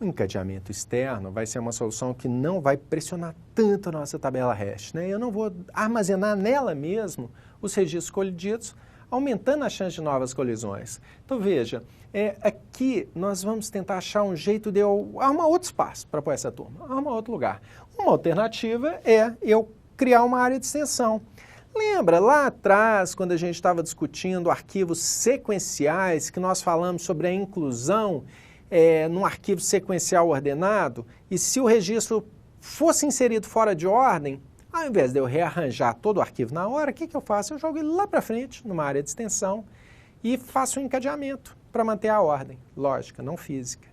O encadeamento externo vai ser uma solução que não vai pressionar tanto a nossa tabela hash, né? Eu não vou armazenar nela mesmo os registros colididos, aumentando a chance de novas colisões. Então veja, aqui nós vamos tentar achar um jeito de eu arrumar outro espaço para pôr essa turma, arrumar outro lugar. Uma alternativa é eu criar uma área de extensão. Lembra lá atrás, quando a gente estava discutindo arquivos sequenciais, que nós falamos sobre a inclusão num arquivo sequencial ordenado, e se o registro fosse inserido fora de ordem, ao invés de eu rearranjar todo o arquivo na hora, o que eu faço? Eu jogo ele lá para frente, numa área de extensão, e faço um encadeamento para manter a ordem, lógica, não física.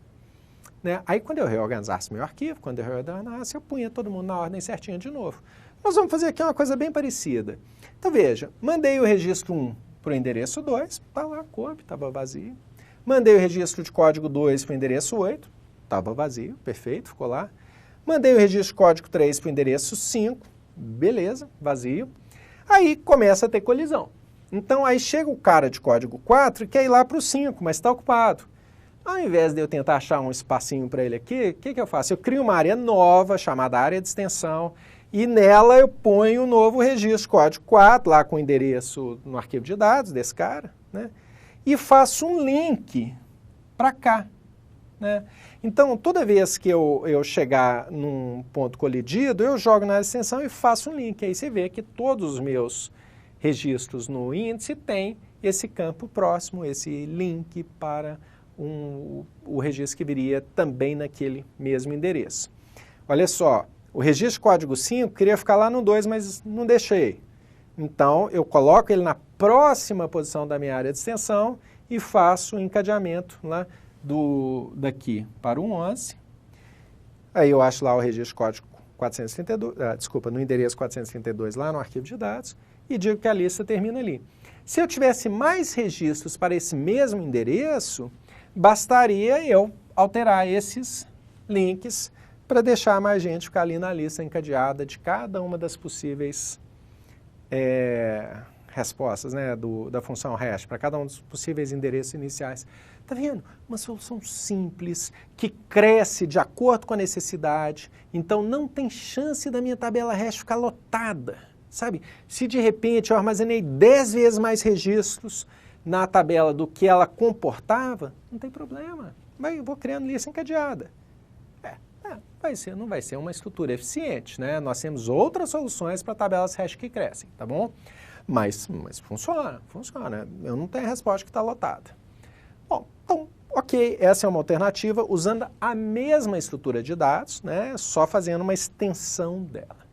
Né? Aí quando eu reorganizasse meu arquivo, quando eu reordenasse, eu punha todo mundo na ordem certinha de novo. Nós vamos fazer aqui uma coisa bem parecida. Então veja, mandei o registro 1 para o endereço 2, está lá, coube, estava vazio. Mandei o registro de código 2 para o endereço 8, estava vazio, perfeito, ficou lá. Mandei o registro de código 3 para o endereço 5, beleza, vazio. Aí começa a ter colisão. Então aí chega o cara de código 4 e quer ir lá para o 5, mas está ocupado. Ao invés de eu tentar achar um espacinho para ele aqui, o que eu faço? Eu crio uma área nova, chamada área de extensão, e nela eu ponho o novo registro código 4, lá com o endereço no arquivo de dados desse cara, né? E faço um link para cá, né? Então, toda vez que eu chegar num ponto colidido, eu jogo na extensão e faço um link. Aí você vê que todos os meus registros no índice têm esse campo próximo, esse link para o registro que viria também naquele mesmo endereço. Olha só, o registro código 5 queria ficar lá no 2, mas não deixei. Então, eu coloco ele na próxima posição da minha área de extensão e faço o encadeamento lá daqui para o 11. Aí eu acho lá o registro código 432, no endereço 432 lá no arquivo de dados e digo que a lista termina ali. Se eu tivesse mais registros para esse mesmo endereço, bastaria eu alterar esses links para deixar mais gente ficar ali na lista encadeada de cada uma das possíveis respostas, né, da função hash, para cada um dos possíveis endereços iniciais. Está vendo? Uma solução simples, que cresce de acordo com a necessidade, então não tem chance da minha tabela hash ficar lotada, sabe? Se de repente eu armazenei 10 vezes mais registros na tabela do que ela comportava, não tem problema, eu vou criando lista encadeada. Não vai ser uma estrutura eficiente, né? Nós temos outras soluções para tabelas hash que crescem, tá bom? Mas funciona. Eu não tenho a resposta que está lotada. Bom, então, ok, essa é uma alternativa usando a mesma estrutura de dados, né? Só fazendo uma extensão dela.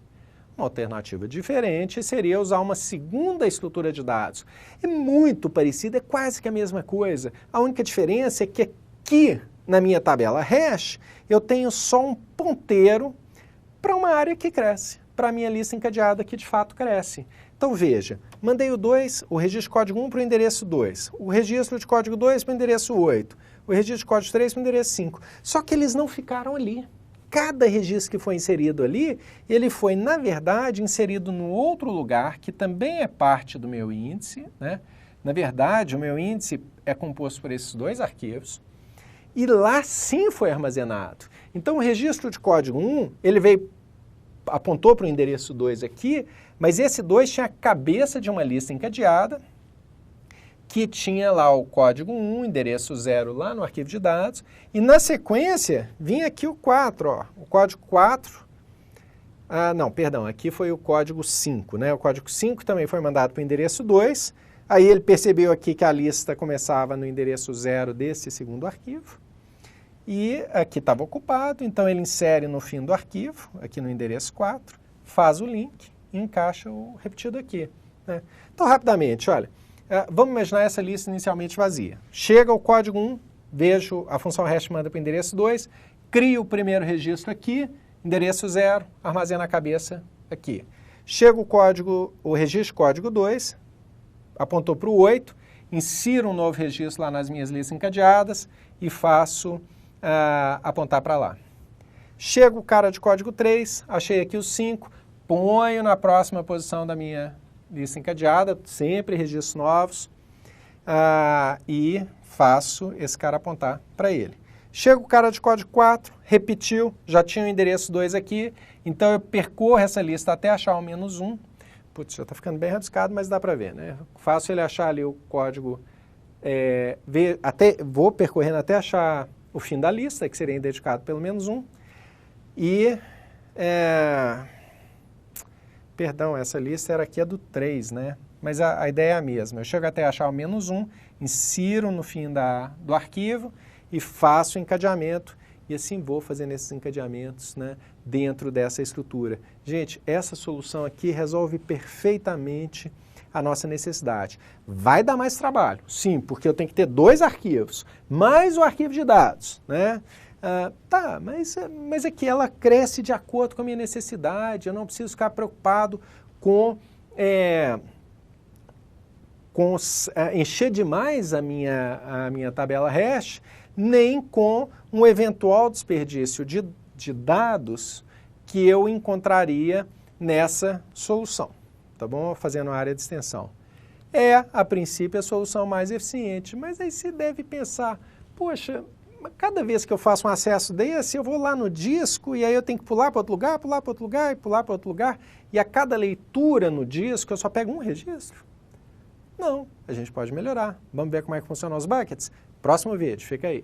Uma alternativa diferente seria usar uma segunda estrutura de dados. É muito parecida, é quase que a mesma coisa. A única diferença é que aqui, na minha tabela hash, eu tenho só um ponteiro para uma área que cresce, para a minha lista encadeada que de fato cresce. Então veja, mandei o registro código 1 para o endereço 2, o registro de código 2 para o endereço 8, o registro de código 3 para o endereço 5. Só que eles não ficaram ali. Cada registro que foi inserido ali, ele foi, na verdade, inserido num outro lugar que também é parte do meu índice, né? Na verdade, o meu índice é composto por esses dois arquivos, e lá sim foi armazenado. Então o registro de código 1, ele apontou para o endereço 2 aqui, mas esse 2 tinha a cabeça de uma lista encadeada, que tinha lá o código 1, endereço 0 lá no arquivo de dados, e na sequência vinha aqui o 4, ó, o código 4, aqui foi o código 5, né? O código 5 também foi mandado para o endereço 2, aí ele percebeu aqui que a lista começava no endereço 0 desse segundo arquivo, e aqui estava ocupado, então ele insere no fim do arquivo, aqui no endereço 4, faz o link e encaixa o repetido aqui, né? Então, rapidamente, olha, vamos imaginar essa lista inicialmente vazia. Chega o código 1, vejo a função hash manda para o endereço 2, crio o primeiro registro aqui, endereço 0, armazena a cabeça aqui. Chega o registro código 2, apontou para o 8, insiro um novo registro lá nas minhas listas encadeadas e faço apontar para lá. Chega o cara de código 3, achei aqui o 5, ponho na próxima posição da minha lista encadeada, sempre registros novos, e faço esse cara apontar para ele. Chega o cara de código 4, repetiu, já tinha o endereço 2 aqui, então eu percorro essa lista até achar o -1. Putz, já está ficando bem rabiscado, mas dá para ver, né? Faço ele achar ali o código, vou percorrendo até achar o fim da lista, que seria identificado pelo -1, e, perdão, essa lista era aqui a do 3, né? Mas a ideia é a mesma, eu chego até achar o -1, insiro no fim do arquivo e faço o encadeamento, e assim vou fazendo esses encadeamentos, né, dentro dessa estrutura. Gente, essa solução aqui resolve perfeitamente a nossa necessidade. Vai dar mais trabalho, sim, porque eu tenho que ter 2 arquivos, mais o arquivo de dados, né? Mas aqui ela cresce de acordo com a minha necessidade, eu não preciso ficar preocupado com encher demais a minha tabela hash, nem com um eventual desperdício de dados que eu encontraria nessa solução, tá bom? Fazendo a área de extensão. A princípio, a solução mais eficiente, mas aí você deve pensar, poxa, cada vez que eu faço um acesso desse, eu vou lá no disco e aí eu tenho que pular para outro lugar, pular para outro lugar e pular para outro lugar, e a cada leitura no disco eu só pego um registro? Não, a gente pode melhorar. Vamos ver como é que funcionam os buckets? Próximo vídeo, fica aí.